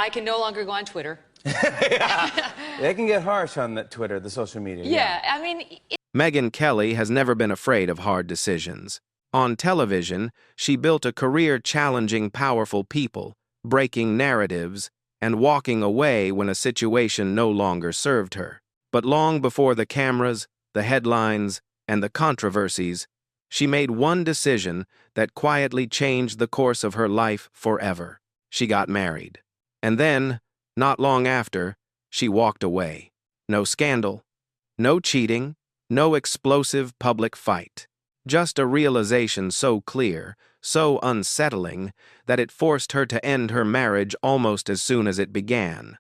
I can no longer go on Twitter. Yeah. They can get harsh on that Twitter, the social media. Yeah, I mean... Megyn Kelly has never been afraid of hard decisions. On television, she built a career challenging powerful people, breaking narratives, and walking away when a situation no longer served her. But long before the cameras, the headlines, and the controversies, she made one decision that quietly changed the course of her life forever. She got married. And then, not long after, she walked away. No scandal, no cheating, no explosive public fight. Just a realization so clear, so unsettling, that it forced her to end her marriage almost as soon as it began.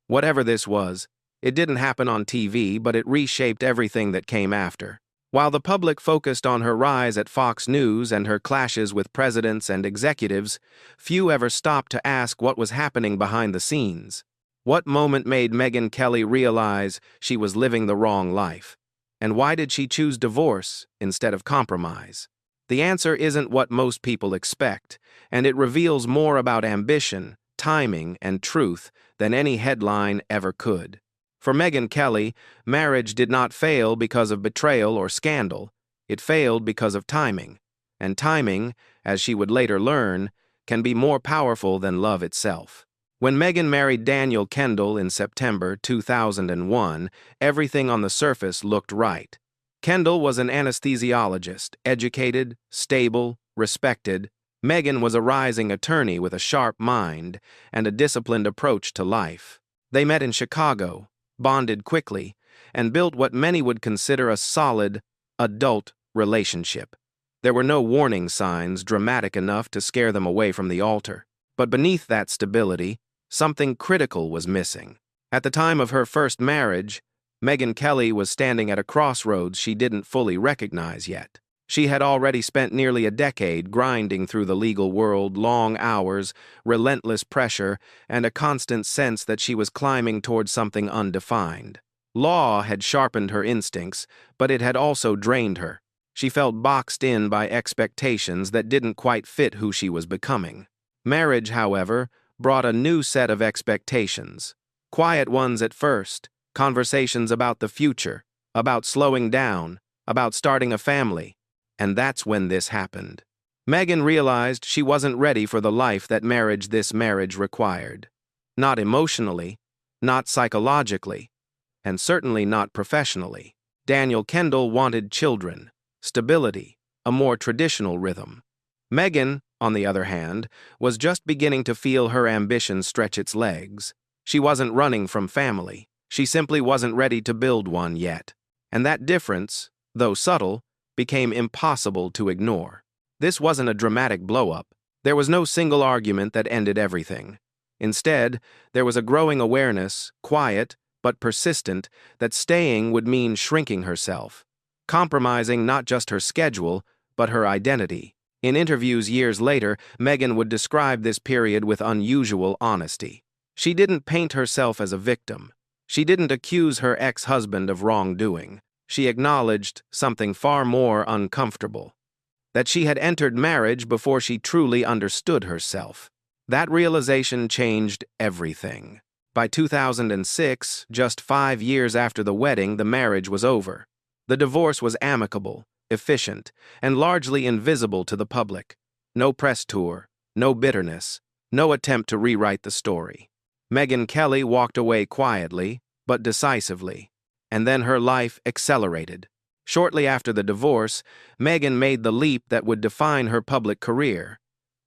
Whatever this was, it didn't happen on TV, but it reshaped everything that came after. While the public focused on her rise at Fox News and her clashes with presidents and executives, few ever stopped to ask what was happening behind the scenes. What moment made Megyn Kelly realize she was living the wrong life? And why did she choose divorce instead of compromise? The answer isn't what most people expect, and it reveals more about ambition, timing, and truth than any headline ever could. For Megyn Kelly, marriage did not fail because of betrayal or scandal. It failed because of timing. And timing, as she would later learn, can be more powerful than love itself. When Megyn married Daniel Kendall in September 2001, everything on the surface looked right. Kendall was an anesthesiologist, educated, stable, respected. Megyn was a rising attorney with a sharp mind and a disciplined approach to life. They met in Chicago, bonded quickly, and built what many would consider a solid, adult relationship. There were no warning signs dramatic enough to scare them away from the altar. But beneath that stability, something critical was missing. At the time of her first marriage, Megyn Kelly was standing at a crossroads she didn't fully recognize yet. She had already spent nearly a decade grinding through the legal world, long hours, relentless pressure, and a constant sense that she was climbing toward something undefined. Law had sharpened her instincts, but it had also drained her. She felt boxed in by expectations that didn't quite fit who she was becoming. Marriage, however, brought a new set of expectations. Quiet ones at first, conversations about the future, about slowing down, about starting a family. And that's when this happened. Megyn realized she wasn't ready for the life that this marriage required. Not emotionally, not psychologically, and certainly not professionally. Daniel Kendall wanted children, stability, a more traditional rhythm. Megyn, on the other hand, was just beginning to feel her ambition stretch its legs. She wasn't running from family. She simply wasn't ready to build one yet. And that difference, though subtle, became impossible to ignore. This wasn't a dramatic blow-up. There was no single argument that ended everything. Instead, there was a growing awareness, quiet but persistent, that staying would mean shrinking herself, compromising not just her schedule, but her identity. In interviews years later, Megyn would describe this period with unusual honesty. She didn't paint herself as a victim. She didn't accuse her ex-husband of wrongdoing. She acknowledged something far more uncomfortable: that she had entered marriage before she truly understood herself. That realization changed everything. By 2006, just 5 years after the wedding, the marriage was over. The divorce was amicable, efficient, and largely invisible to the public. No press tour, no bitterness, no attempt to rewrite the story. Megyn Kelly walked away quietly, but decisively. And then her life accelerated. Shortly after the divorce, Megyn made the leap that would define her public career.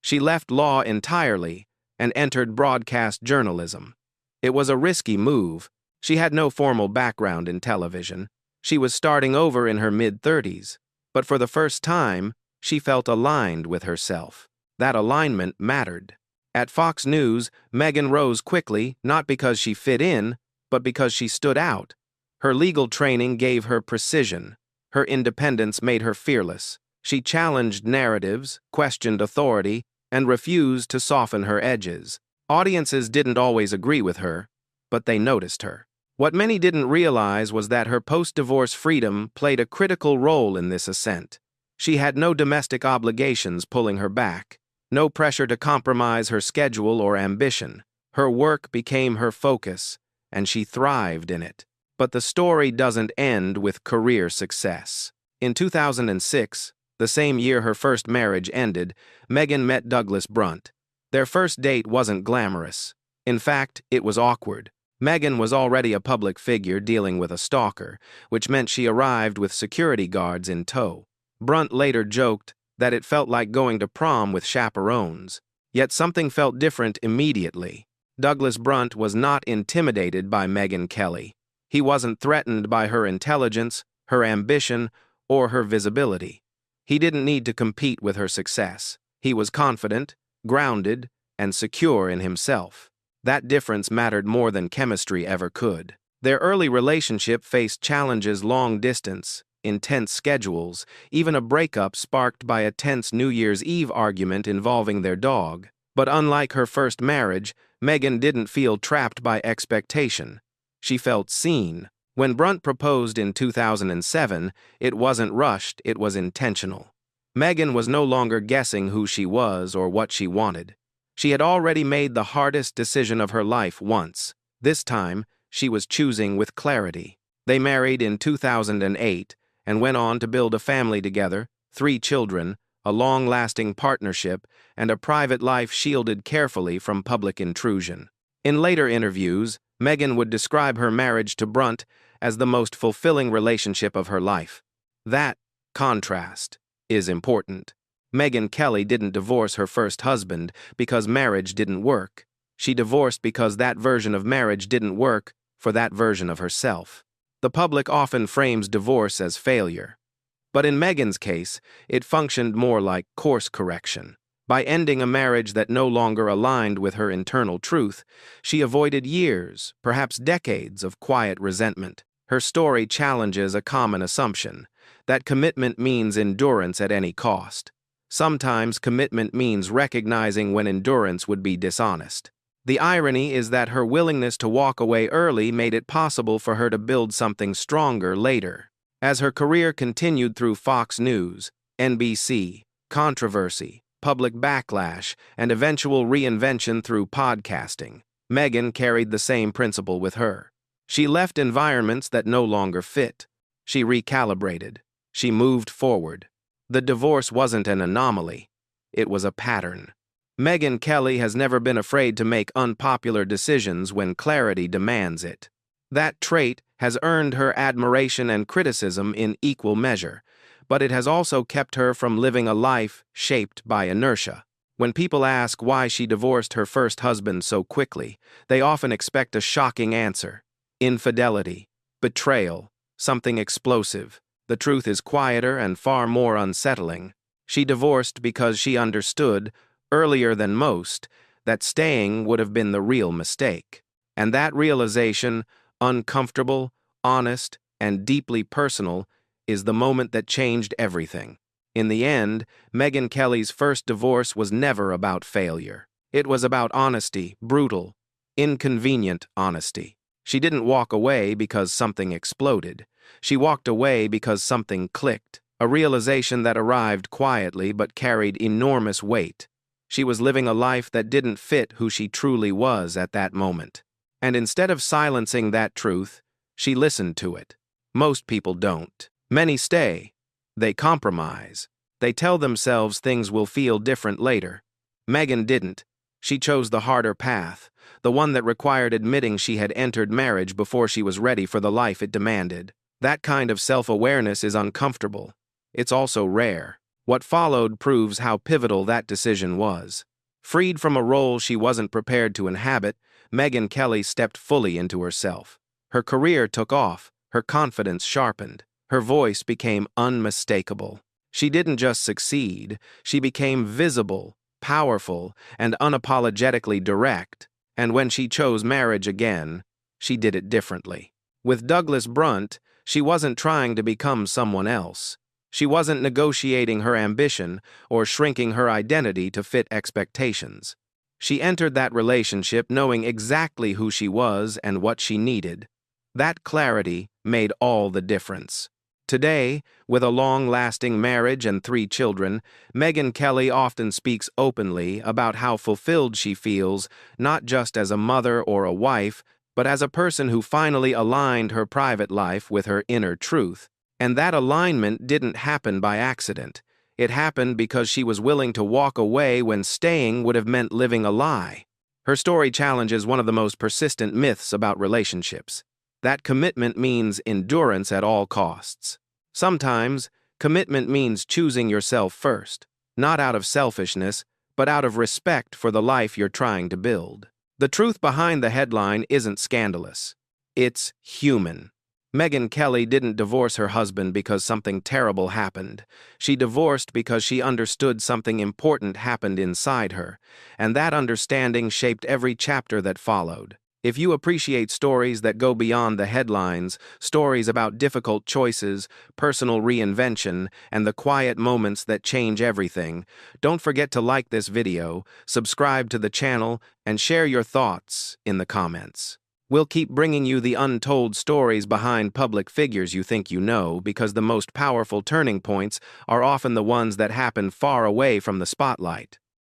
She left law entirely and entered broadcast journalism. It was a risky move. She had no formal background in television. She was starting over in her mid-30s. But for the first time, she felt aligned with herself. That alignment mattered. At Fox News, Megyn rose quickly, not because she fit in, but because she stood out. Her legal training gave her precision. Her independence made her fearless. She challenged narratives, questioned authority, and refused to soften her edges. Audiences didn't always agree with her, but they noticed her. What many didn't realize was that her post-divorce freedom played a critical role in this ascent. She had no domestic obligations pulling her back, no pressure to compromise her schedule or ambition. Her work became her focus, and she thrived in it. But the story doesn't end with career success. In 2006, the same year her first marriage ended, Megyn met Douglas Brunt. Their first date wasn't glamorous. In fact, it was awkward. Megyn was already a public figure dealing with a stalker, which meant she arrived with security guards in tow. Brunt later joked that it felt like going to prom with chaperones. Yet something felt different immediately. Douglas Brunt was not intimidated by Megyn Kelly. He wasn't threatened by her intelligence, her ambition, or her visibility. He didn't need to compete with her success. He was confident, grounded, and secure in himself. That difference mattered more than chemistry ever could. Their early relationship faced challenges: long distance, intense schedules, even a breakup sparked by a tense New Year's Eve argument involving their dog. But unlike her first marriage, Megyn didn't feel trapped by expectation. She felt seen. When Brunt proposed in 2007, it wasn't rushed, it was intentional. Megyn was no longer guessing who she was or what she wanted. She had already made the hardest decision of her life once. This time, she was choosing with clarity. They married in 2008 and went on to build a family together, 3 children, a long-lasting partnership, and a private life shielded carefully from public intrusion. In later interviews, Megyn would describe her marriage to Brunt as the most fulfilling relationship of her life. That contrast is important. Megyn Kelly didn't divorce her first husband because marriage didn't work. She divorced because that version of marriage didn't work for that version of herself. The public often frames divorce as failure. But in Megyn's case, it functioned more like course correction. By ending a marriage that no longer aligned with her internal truth, she avoided years, perhaps decades, of quiet resentment. Her story challenges a common assumption, that commitment means endurance at any cost. Sometimes commitment means recognizing when endurance would be dishonest. The irony is that her willingness to walk away early made it possible for her to build something stronger later. As her career continued through Fox News, NBC, controversy, public backlash, and eventual reinvention through podcasting, Megyn carried the same principle with her. She left environments that no longer fit. She recalibrated. She moved forward. The divorce wasn't an anomaly. It was a pattern. Megyn Kelly has never been afraid to make unpopular decisions when clarity demands it. That trait has earned her admiration and criticism in equal measure, but it has also kept her from living a life shaped by inertia. When people ask why she divorced her first husband so quickly, they often expect a shocking answer: infidelity, betrayal, something explosive. The truth is quieter and far more unsettling. She divorced because she understood, earlier than most, that staying would have been the real mistake. And that realization, uncomfortable, honest, and deeply personal, is the moment that changed everything. In the end, Megyn Kelly's first divorce was never about failure. It was about honesty, brutal, inconvenient honesty. She didn't walk away because something exploded. She walked away because something clicked, a realization that arrived quietly but carried enormous weight. She was living a life that didn't fit who she truly was at that moment. And instead of silencing that truth, she listened to it. Most people don't. Many stay. They compromise. They tell themselves things will feel different later. Megyn didn't. She chose the harder path, the one that required admitting she had entered marriage before she was ready for the life it demanded. That kind of self-awareness is uncomfortable. It's also rare. What followed proves how pivotal that decision was. Freed from a role she wasn't prepared to inhabit, Megyn Kelly stepped fully into herself. Her career took off, her confidence sharpened, her voice became unmistakable. She didn't just succeed, she became visible, powerful, and unapologetically direct. And when she chose marriage again, she did it differently. With Douglas Brunt, she wasn't trying to become someone else. She wasn't negotiating her ambition or shrinking her identity to fit expectations. She entered that relationship knowing exactly who she was and what she needed. That clarity made all the difference. Today, with a long-lasting marriage and 3 children, Megyn Kelly often speaks openly about how fulfilled she feels, not just as a mother or a wife, but as a person who finally aligned her private life with her inner truth. And that alignment didn't happen by accident. It happened because she was willing to walk away when staying would have meant living a lie. Her story challenges one of the most persistent myths about relationships. That commitment means endurance at all costs. Sometimes, commitment means choosing yourself first, not out of selfishness, but out of respect for the life you're trying to build. The truth behind the headline isn't scandalous. It's human. Megyn Kelly didn't divorce her husband because something terrible happened. She divorced because she understood something important happened inside her, and that understanding shaped every chapter that followed. If you appreciate stories that go beyond the headlines, stories about difficult choices, personal reinvention, and the quiet moments that change everything, don't forget to like this video, subscribe to the channel, and share your thoughts in the comments. We'll keep bringing you the untold stories behind public figures you think you know, because the most powerful turning points are often the ones that happen far away from the spotlight.